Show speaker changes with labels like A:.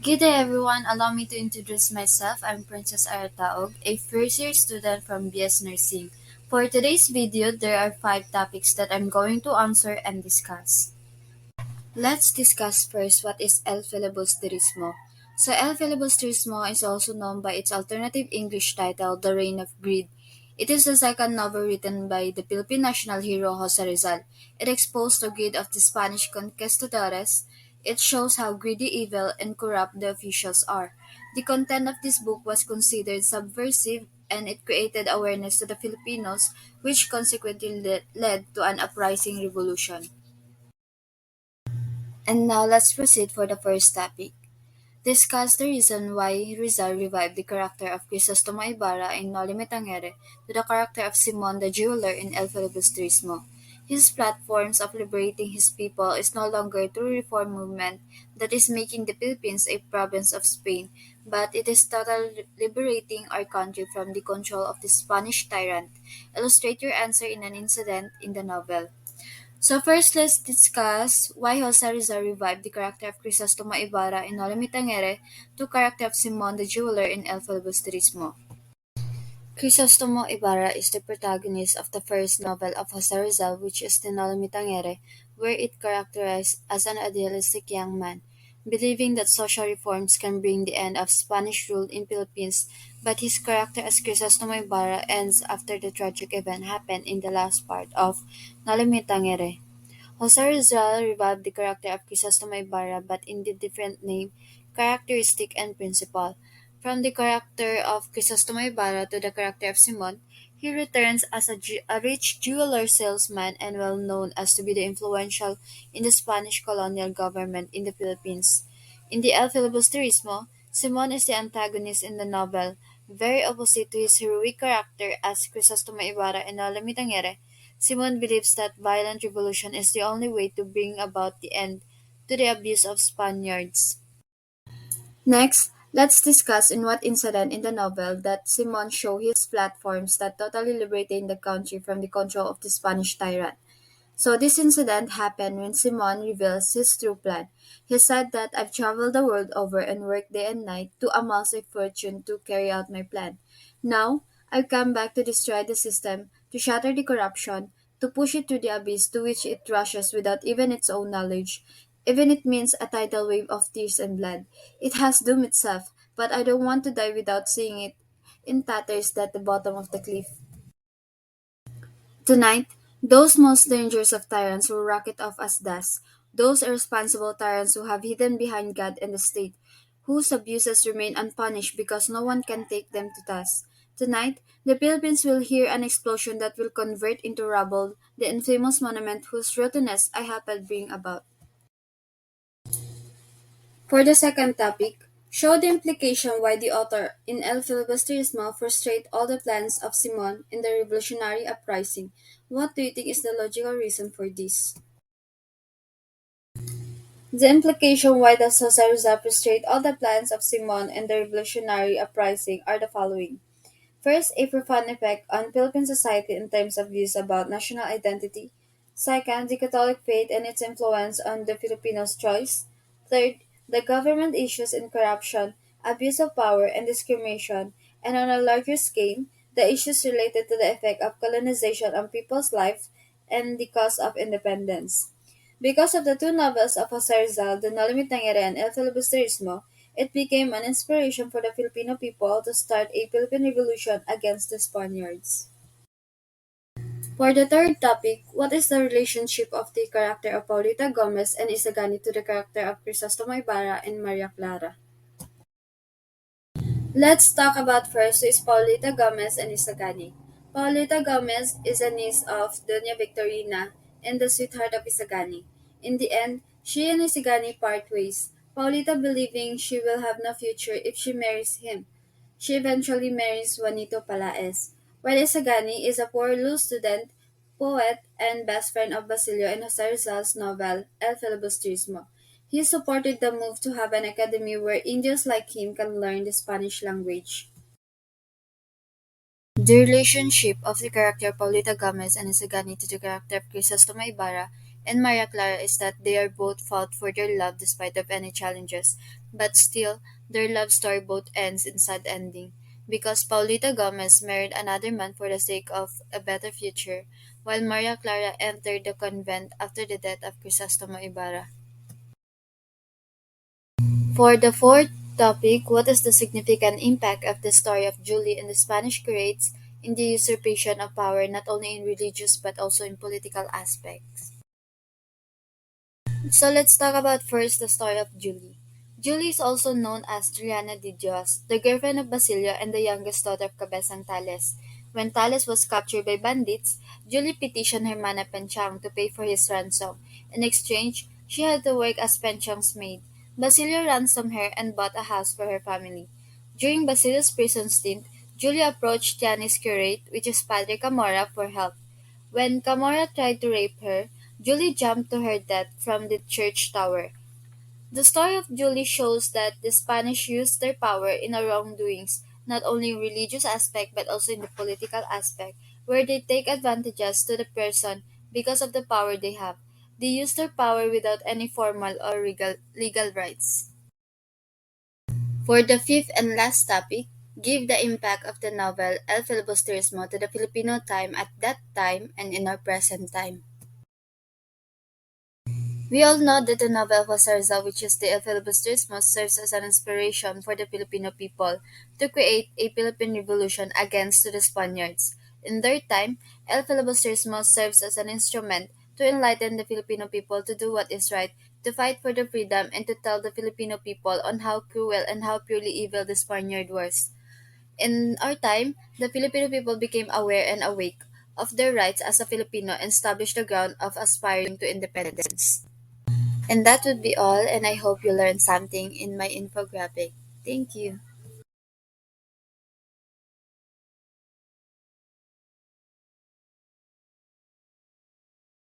A: Good day everyone, allow me to introduce myself. I'm Princess Arataog, a first year student from BS Nursing. For today's video, there are 5 topics that I'm going to answer and discuss. Let's discuss first what is El Filibusterismo. So El Filibusterismo is also known by its alternative English title, The Reign of Greed. It is the second novel written by the Philippine national hero Jose Rizal. It exposed the greed of the Spanish conquistadores. It shows how greedy, evil, and corrupt the officials are. The content of this book was considered subversive and it created awareness to the Filipinos, which consequently led to an uprising revolution. And now let's proceed for the first topic. Discuss the reason why Rizal revived the character of Crisostomo Ibarra in Noli Me Tangere to the character of Simon the Jeweler in El Filibustrismo. His platforms of liberating his people is no longer a true reform movement that is making the Philippines a province of Spain, but it is total liberating our country from the control of the Spanish tyrant. Illustrate your answer in an incident in the novel. So first, let's discuss why Jose Rizal revived the character of Crisostomo Ibarra in Noli Me Tangere to character of Simon the Jeweler in El Filibusterismo. Crisostomo Ibarra is the protagonist of the first novel of Jose Rizal, which is the Noli Me Tangere, where it characterized as an idealistic young man, believing that social reforms can bring the end of Spanish rule in Philippines, but his character as Crisostomo Ibarra ends after the tragic event happened in the last part of Noli Me Tangere. Jose Rizal revived the character of Crisostomo Ibarra but in the different name, characteristic and principle. From the character of Crisostomo Ibarra to the character of Simon, he returns as a rich jeweler salesman and well known as to be the influential in the Spanish colonial government in the Philippines. In the El Filibusterismo, Simon is the antagonist in the novel, very opposite to his heroic character as Crisostomo Ibarra in Lola Mitangere. Simon believes that violent revolution is the only way to bring about the end to the abuse of Spaniards. Next, let's discuss in what incident in the novel that Simon show his platforms that totally liberating the country from the control of the Spanish tyrant. So this incident happened when Simon reveals his true plan. He said that I've traveled the world over and worked day and night to amass a fortune to carry out my plan. Now, I've come back to destroy the system, to shatter the corruption, to push it to the abyss to which it rushes without even its own knowledge. Even it means a tidal wave of tears and blood. It has doomed itself, but I don't want to die without seeing it in tatters at the bottom of the cliff. Tonight, those most dangerous of tyrants will rocket off as dust, those irresponsible tyrants who have hidden behind God and the state, whose abuses remain unpunished because no one can take them to task. Tonight, the Philippines will hear an explosion that will convert into rubble the infamous monument whose rottenness I have bring about. For the second topic, show the implication why the author in El Filibusterismo frustrate all the plans of Simon in the revolutionary uprising. What do you think is the logical reason for this? The implication why does Jose frustrate all the plans of Simon in the revolutionary uprising are the following. First, a profound effect on Philippine society in terms of views about national identity. Second, the Catholic faith and its influence on the Filipinos' choice. Third, the government issues in corruption, abuse of power, and discrimination. And on a larger scale, the issues related to the effect of colonization on people's lives and the cause of independence. Because of the two novels of Jose Rizal, The Noli Me Tangere and El Filibusterismo, it became an inspiration for the Filipino people to start a Philippine Revolution against the Spaniards. For the third topic, what is the relationship of the character of Paulita Gomez and Isagani to the character of Crisostomo Ibarra and Maria Clara? Let's talk about first is Paulita Gomez and Isagani. Paulita Gomez is a niece of Doña Victorina and the sweetheart of Isagani. In the end, she and Isagani part ways, Paulita believing she will have no future if she marries him. She eventually marries Juanito Palaez, while Isagani is a poor law student, poet, and best friend of Basilio in Jose Rizal's novel El Filibusterismo. He supported the move to have an academy where Indians like him can learn the Spanish language. The relationship of the character Paulita Gomez and Isagani to the character of Crisostomo Ibarra and Maria Clara is that they are both fought for their love despite of any challenges, but still, their love story both ends in sad ending, because Paulita Gomez married another man for the sake of a better future, while Maria Clara entered the convent after the death of Crisostomo Ibarra. For the fourth topic, what is the significant impact of the story of Julie and the Spanish curates in the usurpation of power not only in religious but also in political aspects? So let's talk about first the story of Julie. Julie is also known as Triana de Dios, the girlfriend of Basilio and the youngest daughter of Cabezang Tales. When Tales was captured by bandits, Julie petitioned Hermana Penchang to pay for his ransom. In exchange, she had to work as Penchang's maid. Basilio ransomed her and bought a house for her family. During Basilio's prison stint, Julie approached Tiani's curate, which is Padre Camorra, for help. When Camorra tried to rape her, Julie jumped to her death from the church tower. The story of Julie shows that the Spanish used their power in our wrongdoings, not only in religious aspect but also in the political aspect, where they take advantages to the person because of the power they have. They use their power without any formal or legal rights. For the fifth and last topic, give the impact of the novel El Filibusterismo to the Filipino time at that time and in our present time. We all know that the novel of Azarza, which is the El Filibusterismo, serves as an inspiration for the Filipino people to create a Philippine revolution against the Spaniards. In their time, El Filibusterismo serves as an instrument to enlighten the Filipino people to do what is right, to fight for their freedom, and to tell the Filipino people on how cruel and how purely evil the Spaniard was. In our time, the Filipino people became aware and awake of their rights as a Filipino and established the ground of aspiring to independence. And that would be all, and I hope you learned something in my infographic. Thank you.